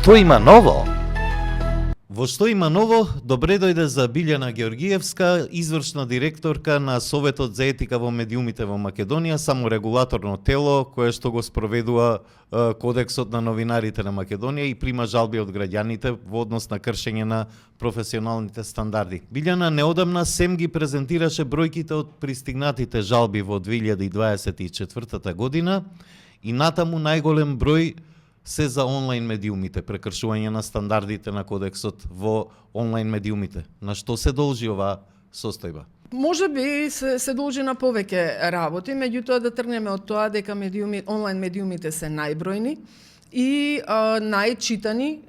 Што има ново? Во Што има ново, добре дојде за Билјана Георгиевска, извршна директорка на Советот за етика во медиумите во Македонија, саморегулаторно тело кое што го спроведува Кодексот на новинарите на Македонија и прима жалби од граѓаните во однос на кршење на професионалните стандарди. Билјана неодамна СЕМ ги презентираше бројките од пристигнатите жалби во 2024 година и натаму најголем број се за онлайн медиумите, прекршување на стандардите на кодексот во онлайн медиумите. На што се должи оваа состојба? Може би се должи на повеќе работи, меѓутоа да тргнеме од тоа дека онлайн медиумите се најбројни и најчитани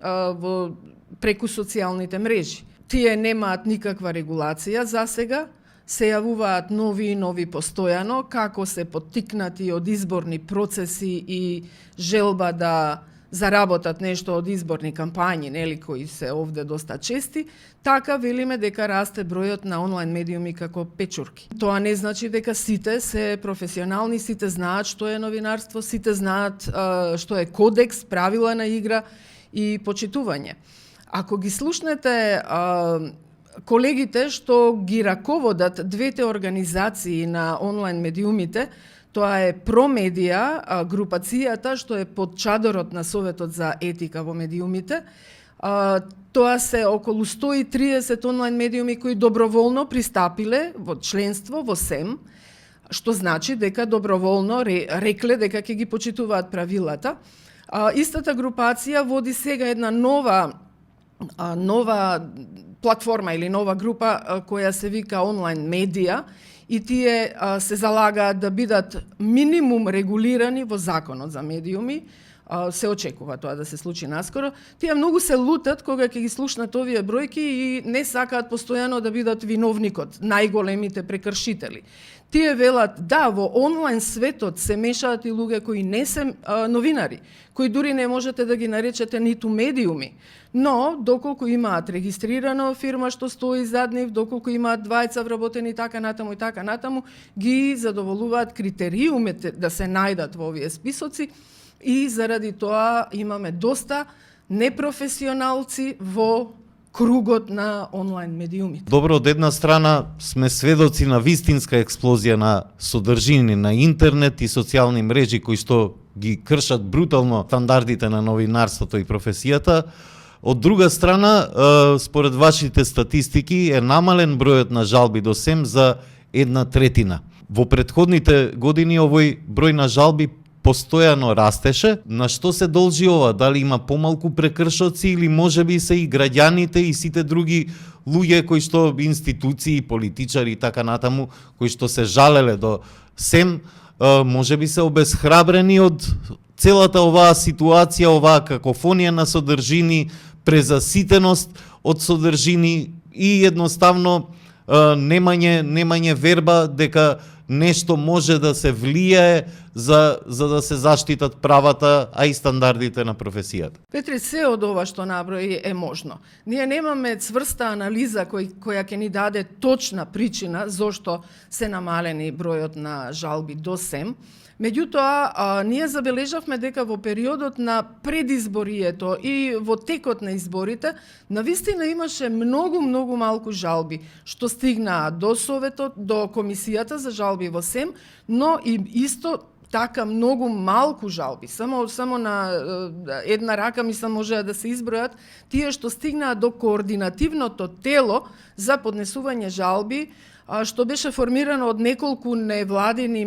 преку социјалните мрежи. Тие немаат никаква регулација за сега, се јавуваат нови и нови постојано, како се поттикнати од изборни процеси и желба да заработат нешто од изборни кампањи, нели, кои се овде доста чести, така велиме дека расте бројот на онлайн медиуми како печурки. Тоа не значи дека сите се професионални, сите знаат што е новинарство, сите знаат што е кодекс, правила на игра и почитување. Ако ги слушнете колегите што ги раководат двете организации на онлайн медиумите, тоа е Промедија, групацијата што е под чадорот на Советот за етика во медиумите. Тоа се околу 130 онлайн медиуми кои доброволно пристапиле во членство во СЕМ, што значи дека доброволно рекле дека ќе ги почитуваат правилата. Истата групација води сега една нова платформа или нова група која се вика онлайн медија и тие се залагаат да бидат минимум регулирани во законот за медиуми. Се очекува тоа да се случи наскоро. Тие многу се лутат кога ќе ги слушнат овие бројки и не сакаат постојано да бидат виновникот, најголемите прекршители. Тие велат, да, во онлайн светот се мешаат и луѓе кои не се новинари, кои дури не можете да ги наречете ниту медиуми, но доколку имаат регистрирана фирма што стои зад нив, доколку имаат двајца вработени така натаму, ги задоволуваат критериумите да се најдат во овие списоци и заради тоа имаме доста непрофесионалци во кругот на онлайн медиумите. Добро, од една страна сме сведоци на вистинска експлозија на содржини на интернет и социјални мрежи кои што ги кршат брутално стандардите на новинарството и професијата. Од друга страна, според вашите статистики, е намален бројот на жалби до СЕМ за 1/3. Во претходните години овој број на жалби постојано растеше. На што се должи ова? Дали има помалку прекршоци или можеби се и граѓаните и сите други луѓе кои што институции, политичари и така натаму, кои што се жалеле до СЕМ, можеби се обесхрабрени од целата оваа ситуација, оваа какофонија на содржини, презаситеност од содржини и едноставно немање верба дека нешто може да се влијае за да се заштитат правата, а и стандардите на професијата. Петри, се од ова што наброи е можно. Ние немаме цврста анализа која ќе ни даде точна причина зошто се намалени бројот на жалби до СЕМ. Меѓутоа, ние забележавме дека во периодот на предизборието и во текот на изборите, навистина имаше многу малку жалби, што стигнаа до Советот, до Комисијата за жалби во СЕМ, но и исто така многу малку жалби. Само на една рака мислам можеа да се избројат тие што стигнаа до координативното тело за поднесување жалби, што беше формирано од неколку невладини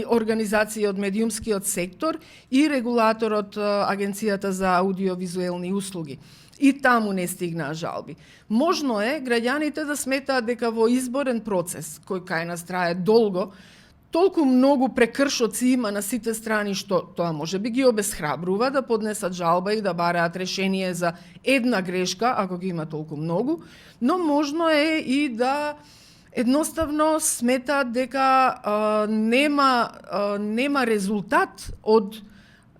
организации од медиумскиот сектор и регулаторот Агенцијата за аудиовизуелни услуги. И таму не стигнаа жалби. Можно е граѓаните да сметаат дека во изборен процес, кој кај нас трае долго, толку многу прекршоци има на сите страни што тоа може би ги обесхрабрува да поднесат жалба и да бараат решение за една грешка, ако ги има толку многу, но можно е и да едноставно сметаат дека нема резултат од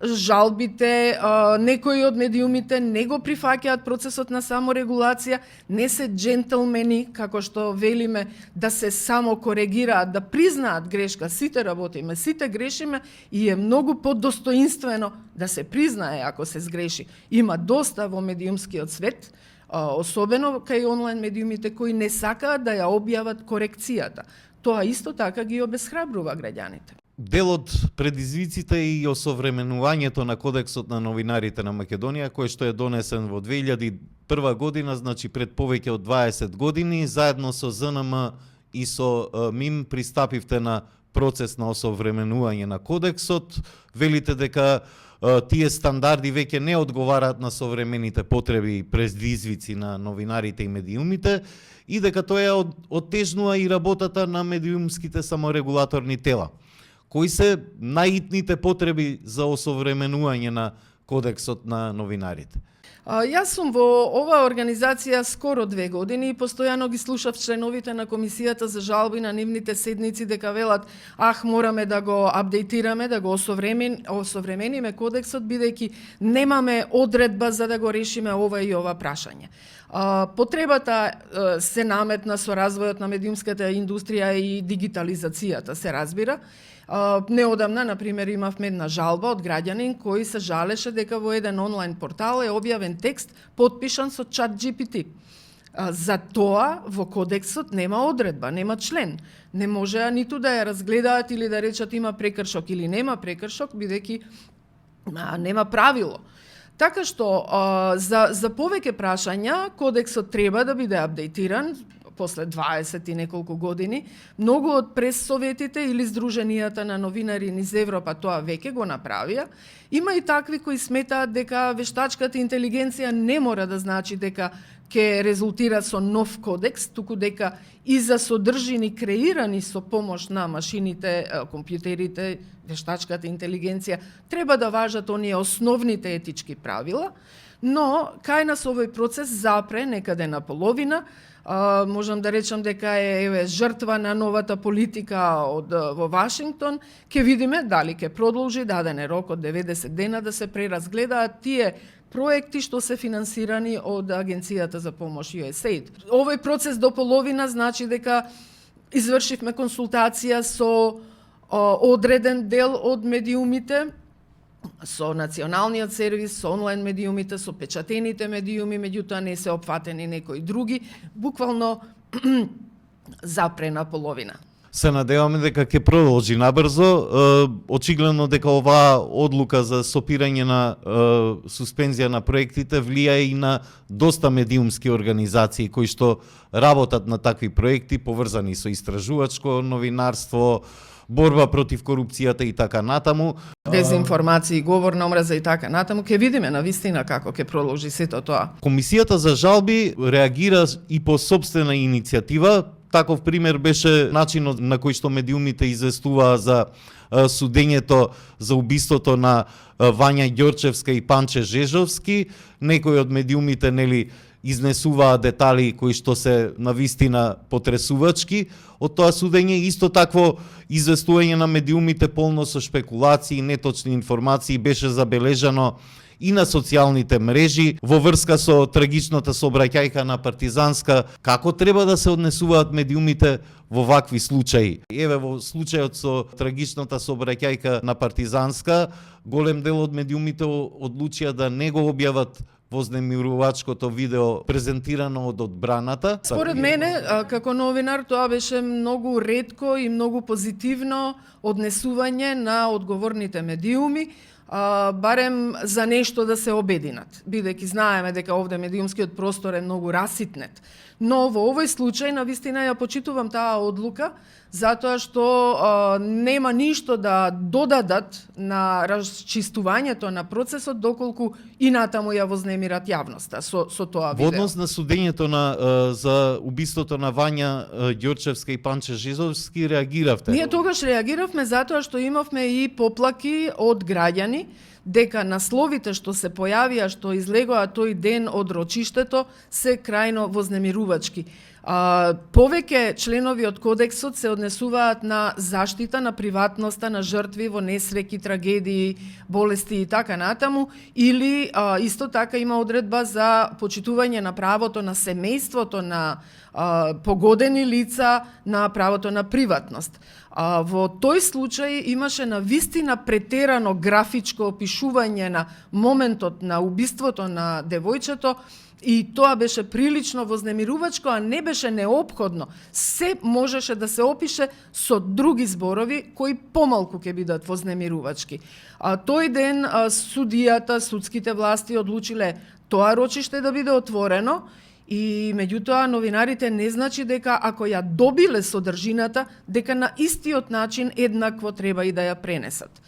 жалбите, некои од медиумите не го прифаќаат процесот на саморегулација, не се джентълмени, како што велиме, да се само коригираат, да признаат грешка. Сите работиме, сите грешиме и е многу подостоинствено да се признае ако се сгреши. Има доста во медиумскиот свет, особено кај онлайн медиумите кои не сакаат да ја објават корекцијата. Тоа исто така ги обесхрабрува граѓаните. Дел од предизвиците и осовременувањето на Кодексот на новинарите на Македонија, кој што е донесен во 2001 година, значи пред повеќе од 20 години, заедно со ЗНМ и со МИМ пристапивте на процес на осовременување на Кодексот. Велите дека тие стандарди веќе не одговараат на современите потреби и предизвици на новинарите и медиумите и дека тоа оттежнува и работата на медиумските саморегулаторни тела. Кои се најитните потреби за осовременување на Кодексот на новинарите? Јас сум во оваа организација скоро 2 години и постојано ги слушав членовите на Комисијата за жалби на нивните седници дека велат мораме да го апдейтираме, да го осовремениме Кодексот, бидејќи немаме одредба за да го решиме ова и ова прашање. Потребата се наметна со развојот на медиумската индустрија и дигитализацијата, се разбира. Неодамна, например, имавме една жалба од граѓанин кој се жалеше дека во еден онлайн портал е објавен текст подпишан со ChatGPT. За тоа во Кодексот нема одредба, нема член. Не можеа ниту да ја разгледаат или да речат има прекршок или нема прекршок, бидејќи нема правило. Така што, за повеќе прашања, Кодексот треба да биде апдейтиран после 20 и неколку години. Многу од прес-советите или Сдруженијата на новинари низ Европа тоа веќе го направија. Има и такви кои сметаат дека вештачката интелигенција не мора да значи дека ќе резултира со нов кодекс, туку дека и за содржини креирани со помош на машините, компјутерите, вештачката интелигенција, треба да важат оние основните етички правила, но кај нас овој процес запре некаде на половина. Можам да речам дека е жртва на новата политика во Вашингтон. Ке видиме дали ќе продолжи, даден е рок од 90 дена да се преразгледаат тие проекти што се финансирани од Агенцијата за помош USAID. Овој процес до половина значи дека извршивме консултација со одреден дел од медиумите, со националниот сервис, со онлайн медиумите, со печатените медиуми, меѓутоа не се опфатени некои други, буквално запре на половина. Се надеваме дека ќе продолжи набрзо. Очигледно дека оваа одлука за сопирање на суспензија на проектите влија и на доста медиумски организации кои што работат на такви проекти, поврзани со истражувачко новинарство, борба против корупцијата и така натаму. Дезинформации, говор на омраза и така натаму. Ке видиме на вистина како ќе продолжи сето тоа. Комисијата за жалби реагира и по собствена иницијатива. Таков пример беше начинот на кој што медиумите известуваа за судењето за убиството на Вања Ѓорчевска и Панче Жежовски. Некои од медиумите изнесуваа детали кои што се навистина потресувачки од тоа судење. Исто такво известување на медиумите полно со шпекулации, неточни информации беше забележано и на социјалните мрежи во врска со трагичната сообраќајка на Партизанска. Како треба да се однесуваат медиумите во вакви случаи? Еве во случајот со трагичната сообраќајка на Партизанска, голем дел од медиумите одлучија да не го објават вознемирувачкото видео презентирано од одбраната. Според мене, како новинар, тоа беше многу ретко и многу позитивно однесување на одговорните медиуми, барем за нешто да се обединат, бидејќи знаеме дека овде медиумскиот простор е многу раситнет. Но во овој случај, навистина ја почитувам таа одлука, затоа што нема ништо да додадат на расчистувањето на процесот, доколку и натаму ја вознемират јавноста со тоа видео. Во однос на судењето за убиството на Вања Ѓорчевска и Панче Жежовски реагиравте? Ние тогаш реагиравме затоа што имавме и поплаки од граѓани дека насловите што се појавија, што излегоа тој ден од рочиштето, се крајно вознемирувачки. Повеќе членови од кодексот се однесуваат на заштита на приватноста на жртви во несреќи, трагедии, болести и така натаму, или исто така има одредба за почитување на правото на семејството на погодени лица, на правото на приватност. Во тој случај имаше на вистина претерано графичко опишување на моментот на убиството на девојчето, и тоа беше прилично вознемирувачко, а не беше неопходно. Се можеше да се опише со други зборови кои помалку ќе бидат вознемирувачки. Тој ден судијата, судските власти одлучиле тоа рочиште да биде отворено, и меѓутоа новинарите не значи дека ако ја добиле содржината, дека на истиот начин еднакво треба и да ја пренесат.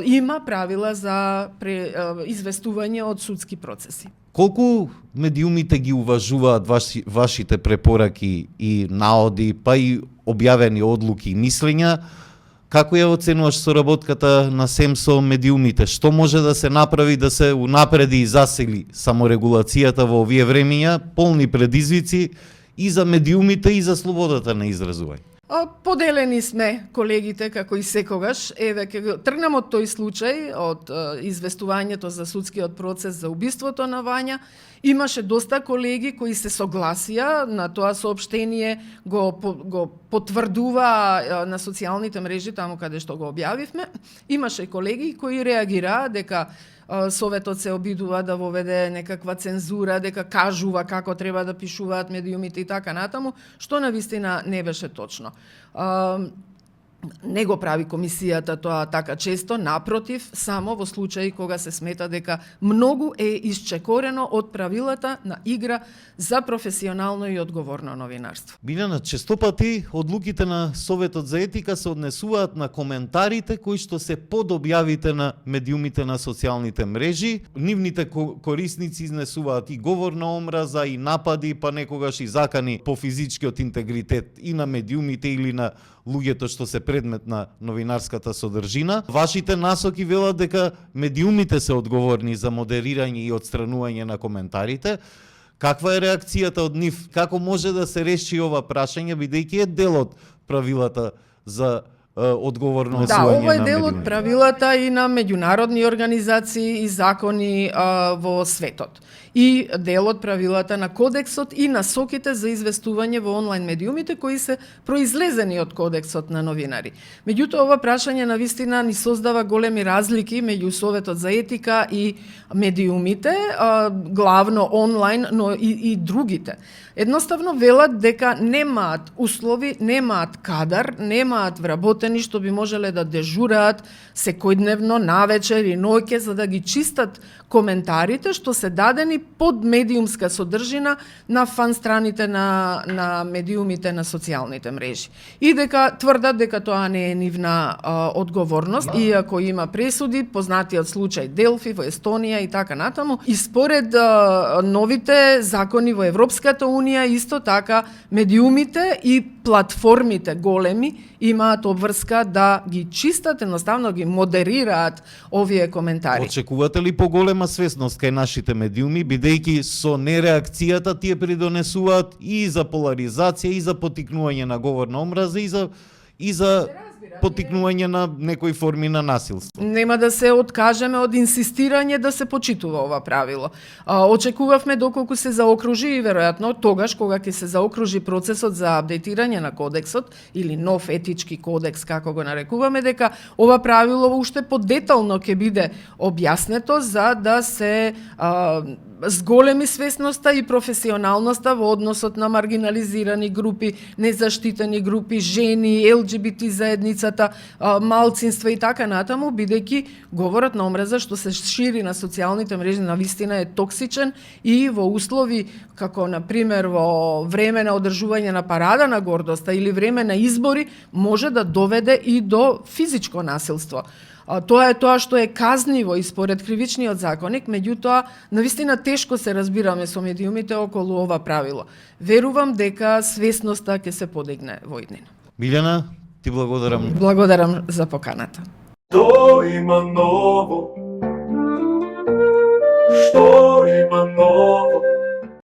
Има правила за известување од судски процеси. Колку медиумите ги уважуваат вашите препораки и наоди, па и објавени одлуки и мислења? Како ја оценуваш соработката на СЕМ со медиумите? Што може да се направи да се унапреди и засили саморегулацијата во овие времења, полни предизвици и за медиумите и за слободата на изразување? Поделени сме колегите, како и секогаш. Еве, ќе тргнем од тој случај, од известувањето за судскиот процес за убиството на Вања. Имаше доста колеги кои се согласија на тоа соопштение, го потврдува на социјалните мрежи, таму каде што го објавивме. Имаше колеги кои реагираа дека Советот се обидува да воведе некаква цензура, дека кажува како треба да пишуваат медиумите и така натаму, што навистина не беше точно. Не го прави комисијата тоа така често, напротив, само во случаи кога се смета дека многу е исчекорено од правилата на игра за професионално и одговорно новинарство. Билјана, честопати одлуките на Советот за етика се однесуваат на коментарите кои што се под објавите на медиумите на социјалните мрежи. Нивните корисници изнесуваат и говор на омраза, и напади, па некогаш и закани по физичкиот интегритет и на медиумите или на луѓето што се предмет на новинарската содржина. Вашите насоки велат дека медиумите се одговорни за модерирање и отстранување на коментарите. Каква е реакцијата од нив? Како може да се реши ова прашање, бидејќи е дел од правилата за одговорно освојање на медиумите? Да, ова е дел од правилата и на меѓународни организации и закони во светот. И дел од правилата на кодексот и насоките за известување во онлайн медиумите кои се произлезени од кодексот на новинари. Меѓутоа, ова прашање на вистина ни создава големи разлики меѓу Советот за етика и медиумите, главно онлайн, но и другите. Едноставно велат дека немаат услови, немаат кадар, немаат вработени што би можеле да дежураат секојдневно, навечер и ноќе за да ги чистат коментарите што се дадени под медиумска содржина на фан страните на медиумите на социјалните мрежи. И дека тврдат дека тоа не е нивна одговорност, иако има пресуди, познатиот случај Делфи во Естонија и така натаму. И според новите закони во Европската Унија, исто така медиумите и платформите големи имаат обврска да ги чистат, едноставно ги модерираат овие коментари. Очекувате ли поголема свесност кај нашите медиуми, бидејќи со нереакцијата тие придонесуваат и за поларизација, и за поттикнување на говор на омраза, и за поттикнување на некои форми на насилство? Нема да се откажеме од инсистирање да се почитува ова правило. Очекувавме доколку се заокружи и веројатно тогаш кога ќе се заокружи процесот за апдейтирање на кодексот или нов етички кодекс како го нарекуваме, дека ова правило уште подетално ќе биде објаснето за да се зголеми свесноста и професионалноста во односот на маргинализирани групи, незаштитени групи, жени, ЛГБТ заедницата, малцинства и така натаму, бидејќи говорот на омраза што се шири на социјалните мрежи навистина е токсичен и во услови како на пример во време на одржување на парада на гордоста или време на избори може да доведе и до физичко насилство. Тоа е тоа што е казниво и според кривичниот законник, меѓутоа навистина тешко се разбираме со медиумите околу ова правило. Верувам дека свесноста ќе се подигне во иднина. Билјана, ти благодарам. Благодарам за поканата. Тоа има ново Што има ново